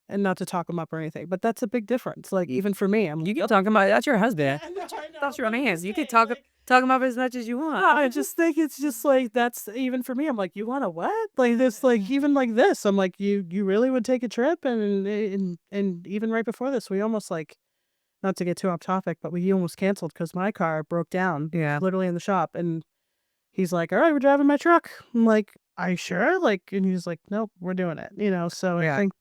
And not to talk him up or anything, but that's a big difference. Like even for me, I'm You can talk about that's your husband. That's your man. You can talk him up as much as you want. I just think it's just like that's even for me. I'm like, you want to what? Like this, like even like this. I'm like, you really would take a trip, and even right before this, we almost like, not to get too off topic, but we almost canceled because my car broke down. Yeah. Literally in the shop, and he's like, all right, we're driving my truck. I'm like, are you sure? Like, and he's like, nope, we're doing it. So I think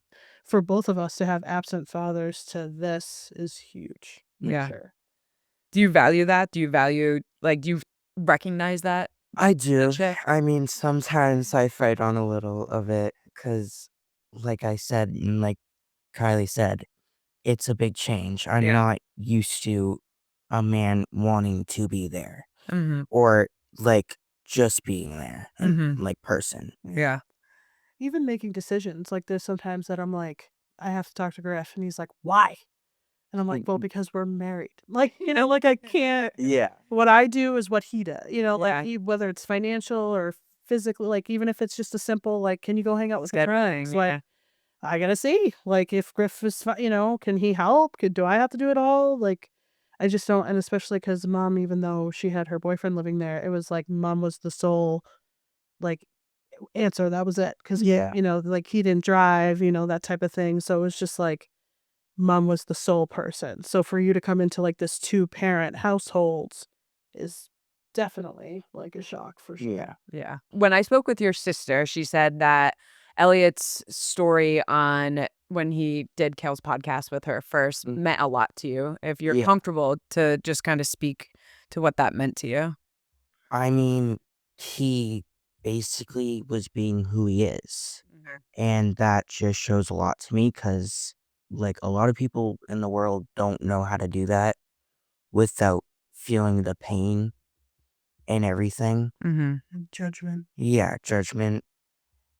for both of us to have absent fathers to this is huge. Yeah. Sure. Do you value that? Do you recognize that? I do. Check. I mean, sometimes I fight on a little of it because, like I said, and like Kylie said, it's a big change. I'm not used to a man wanting to be there Mm-hmm. or like just being there, and, like person. Yeah. Even making decisions, like there's sometimes that I'm like, I have to talk to Griff, and he's like, why? And I'm like, well, because we're married. Like, like I can't. Yeah. What I do is what he does. Like Yeah. whether it's financial or physically, like even if it's just a simple, like, can you go hang out with friends? Like, I gotta see, like, if Griff is, can he help? Do I have to do it all? Like, I just don't, and especially because mom, even though she had her boyfriend living there, it was like mom was the sole, like, answer. That was it. Because, like he didn't drive, that type of thing. So it was just like mom was the sole person. So for you to come into like this 2-parent households is definitely like a shock for sure. Yeah. Yeah. When I spoke with your sister, she said that Elliot's story on when he did Kale's podcast with her first meant a lot to you. If you're comfortable to just kind of speak to what that meant to you. I mean, he basically was being who he is. And that just shows a lot to me because, like, a lot of people in the world don't know how to do that without feeling the pain and everything. Mm-hmm. Judgment. Yeah, judgment.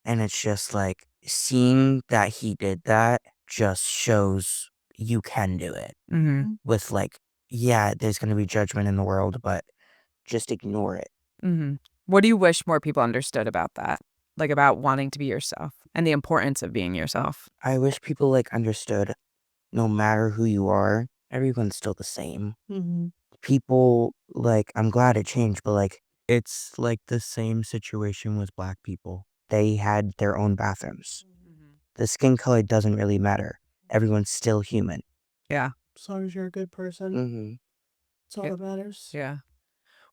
And it's just like seeing that he did that just shows you can do it. Mm-hmm. With, like, yeah, there's going to be judgment in the world, but just ignore it. Mm-hmm. What do you wish more people understood about that? Like about wanting to be yourself and the importance of being yourself? I wish people like understood no matter who you are, everyone's still the same. Mm-hmm. People, like, I'm glad it changed, but like, it's like the same situation with black people. They had their own bathrooms. The skin color doesn't really matter. Everyone's still human. Yeah. As long as you're a good person, Mm-hmm. that's all that matters. Yeah.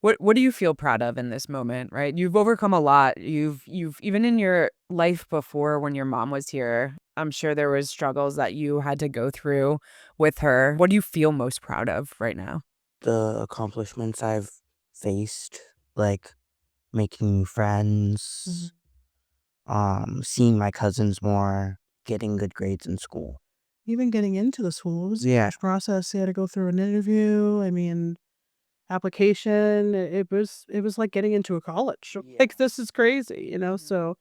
What do you feel proud of in this moment, right? You've overcome a lot. You've even in your life before when your mom was here, I'm sure there was struggles that you had to go through with her. What do you feel most proud of right now? The accomplishments I've faced, like making new friends, seeing my cousins more, getting good grades in school. Even getting into the school, it was a Yeah. huge process. You had to go through an interview. I mean, application. It was like getting into a college. Like this is crazy, So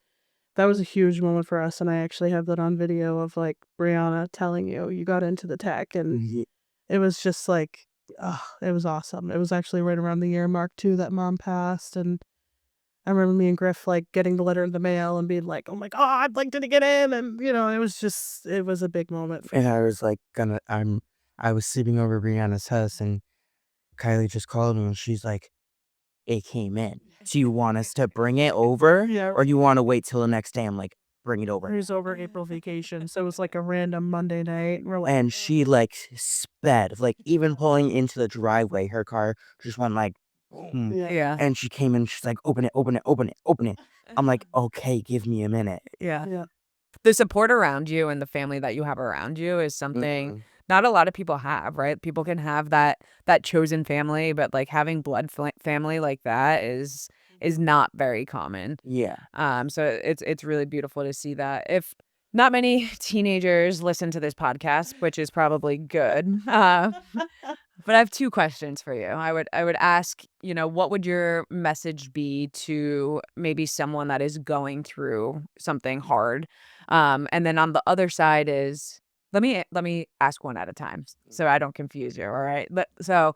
that was a huge moment for us, and I actually have that on video of like Brianna telling you got into the tech, and it was just like, it was awesome. It was actually right around the year mark too that mom passed, and I remember me and Griff like getting the letter in the mail and being like, oh my God, like did it get in? And it was a big moment. And I was like, I was sleeping over Brianna's house, and Kylie just called me, and she's like, "It came in. Do you want us to bring it over, Yeah. or you want to wait till the next day?" I'm like, "Bring it It over." was over April vacation, so it was like a random Monday night. We're like, And she like sped, like even pulling into the driveway, her car just went like, boom. yeah. Yeah. And she came in, she's like, "Open it, open it, open it, open it." I'm like, "Okay, give me a minute." Yeah. Yeah. The support around you and the family that you have around you is something Mhm. not a lot of people have, right? People can have that chosen family, but like having blood family like that is not very common. Yeah. So it's really beautiful to see that. If not many teenagers listen to this podcast, which is probably good. But I have two questions for you. I would ask, what would your message be to maybe someone that is going through something hard? And then on the other side is let me ask one at a time so I don't confuse you. All right. So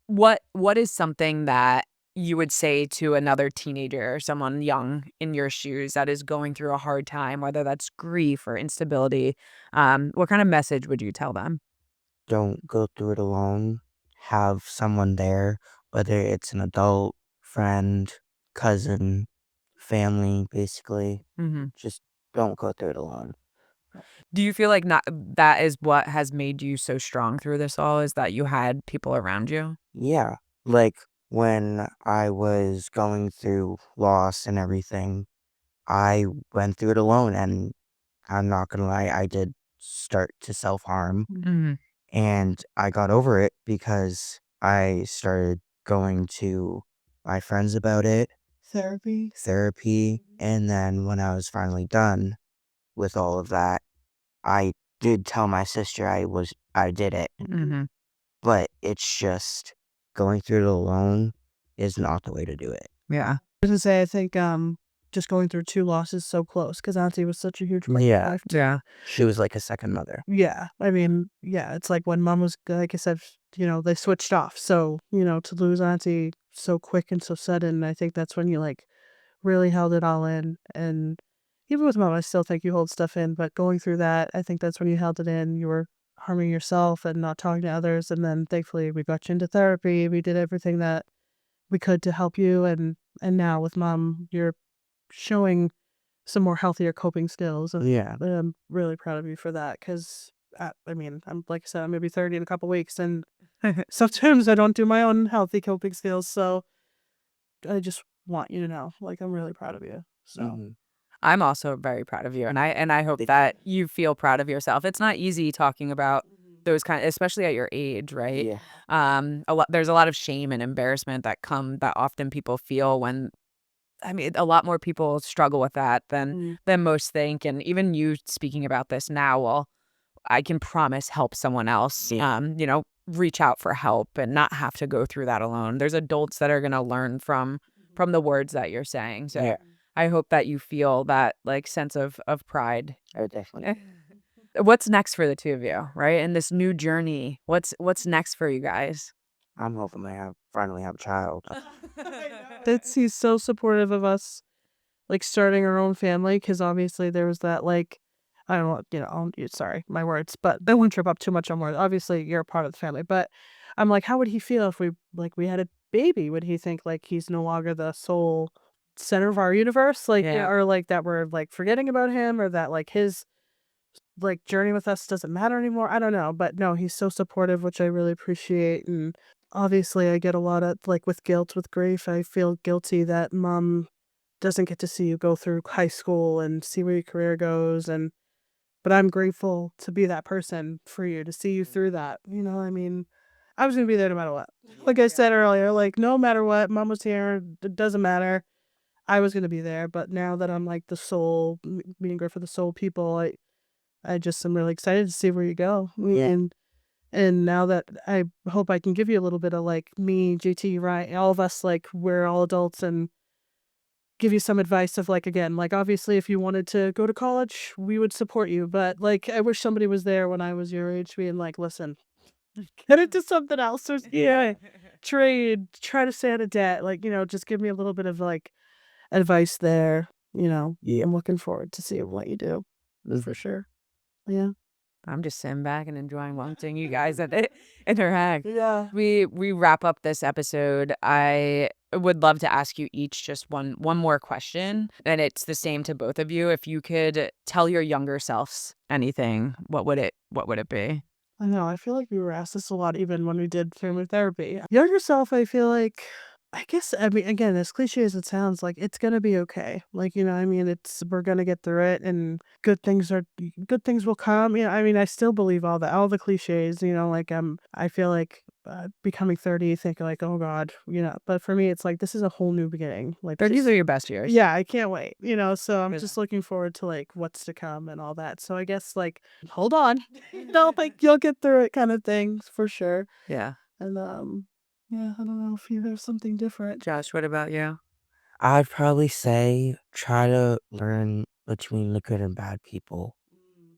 what is something that you would say to another teenager or someone young in your shoes that is going through a hard time, whether that's grief or instability? What kind of message would you tell them? Don't go through it alone. Have someone there, whether it's an adult, friend, cousin, family, basically. Hmm. Just don't go through it alone. Do you feel like not that is what has made you so strong through this all is that you had people around you? Yeah. Like when I was going through loss and everything, I went through it alone, and I'm not gonna lie, I did start to self-harm, Mhm. and I got over it because I started going to my friends about it, therapy, and then when I was finally done with all of that, I did tell my sister I did it, Mhm. but it's just going through it alone is not the way to do it. Yeah. I was gonna say, I think just going through 2 losses so close because Auntie was such a huge part of my Yeah. life. Yeah. She was like a second mother. Yeah, I mean, yeah, it's like when mom was, like I said, they switched off. So, to lose Auntie so quick and so sudden, I think that's when you like really held it all in. And even with mom, I still think you hold stuff in, but going through that, I think that's when you held it in. You were harming yourself and not talking to others. And then thankfully we got you into therapy. We did everything that we could to help you. And now with mom, you're showing some more healthier coping skills. And Yeah. I'm really proud of you for that because, I mean, I'm like I said, I'm going to be 30 in a couple weeks. And sometimes I don't do my own healthy coping skills. So I just want you to know, like, I'm really proud of you. So, Mhm. I'm also very proud of you, and I hope Thank that you feel proud of yourself. It's not easy talking about those especially at your age, right? Yeah. There's a lot of shame and embarrassment that often people feel when I mean, a lot more people struggle with that than most think, and even you speaking about this now will, I can promise, help someone else, Yeah. reach out for help and not have to go through that alone. There's adults that are gonna learn from the words that you're saying. So Yeah. I hope that you feel that like sense of pride. I definitely. What's next for the two of you, right? In this new journey, what's next for you guys? I'm hoping finally have a child. he's so supportive of us, like, starting our own family because obviously there was that, like, I don't know, sorry, my words, but I won't trip up too much on words. Obviously, you're a part of the family, but I'm like, how would he feel if we had a baby? Would he think like he's no longer the sole center of our universe, like, Yeah. or like that we're like forgetting about him, or that like his like journey with us doesn't matter anymore? I don't know, but no, he's so supportive, which I really appreciate. And obviously, I get a lot of like with guilt, with grief. I feel guilty that mom doesn't get to see you go through high school and see where your career goes. And but I'm grateful to be that person for you, to see you through that. I mean, I was gonna be there no matter what. Like I said earlier, like no matter what, mom was here. It doesn't matter. I was gonna be there. But now that I'm like the sole meeting for the sole people, I just am really excited to see where you go. Yeah. And now that I hope I can give you a little bit of like me, JT, right, all of us, like we're all adults, and give you some advice of like, again, like obviously if you wanted to go to college, we would support you. But like I wish somebody was there when I was your age being like, listen, get into something else, or trade, try to stay out of debt. Like, just give me a little bit of like advice there. Yeah. I'm looking forward to seeing what you do for sure. Yeah. I'm just sitting back and enjoying watching you guys interact. Yeah. We wrap up this episode. I would love to ask you each just one more question, and it's the same to both of you. If you could tell your younger selves anything, what would it be? I know. I feel like we were asked this a lot even when we did family therapy. Younger self, I feel like, I guess, I mean, again, as cliche as it sounds, like, it's going to be okay. Like, you know, I mean, we're going to get through it and good things will come. You know, I mean, I still believe all the cliches, you know, like, I feel like becoming 30, you think like, oh God, you know, but for me, it's like, this is a whole new beginning. Like, 30s are your best years. yeah, I can't wait, you know, so I'm Yeah. just looking forward to like what's to come and all that. So I guess like, hold on, no, like you'll get through it kind of thing for sure. Yeah. And yeah, I don't know if you have something different. Josh, what about you? I'd probably say try to learn between the good and bad people.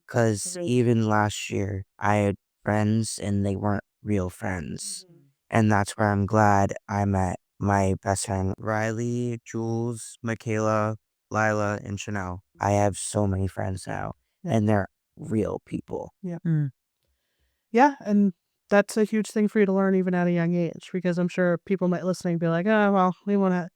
Because Okay. even last year, I had friends and they weren't real friends. And that's where I'm glad I met my best friend, Riley, Jules, Michaela, Lila, and Chanel. I have so many friends now, and they're real people. Yeah, and that's a huge thing for you to learn even at a young age, because I'm sure people might listening be like, oh, well, we want to,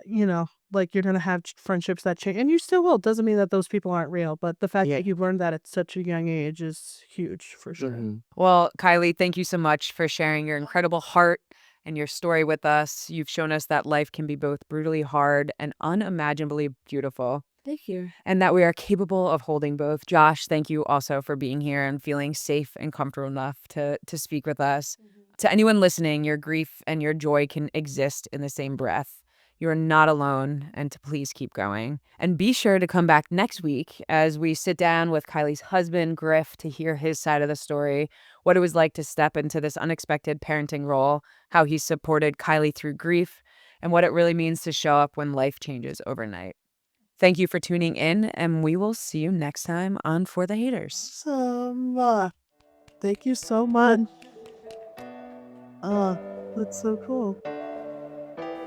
you know, like you're going to have friendships that change, and you still will. Doesn't mean that those people aren't real, but the fact that you've learned that at such a young age is huge for sure. Well, Kylie, thank you so much for sharing your incredible heart and your story with us. You've shown us that life can be both brutally hard and unimaginably beautiful. Thank you. And that we are capable of holding both. Josh, thank you also for being here and feeling safe and comfortable enough to speak with us. To anyone listening, your grief and your joy can exist in the same breath. You're not alone, and to please keep going. And be sure to come back next week as we sit down with Kylie's husband, Griff, to hear his side of the story, what it was like to step into this unexpected parenting role, how he supported Kylie through grief, and what it really means to show up when life changes overnight. Thank you for tuning in, and we will see you next time on For the Haters. Awesome. Thank you so much. That's so cool.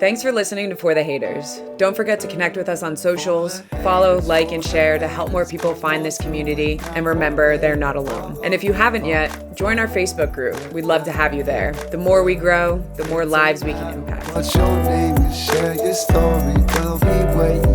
Thanks for listening to For the Haters. Don't forget to connect with us on socials, follow, like, and share to help more people find this community. And remember, they're not alone. And if you haven't yet, join our Facebook group. We'd love to have you there. The more we grow, the more lives we can impact. What's your name and share your story? We'll be waiting.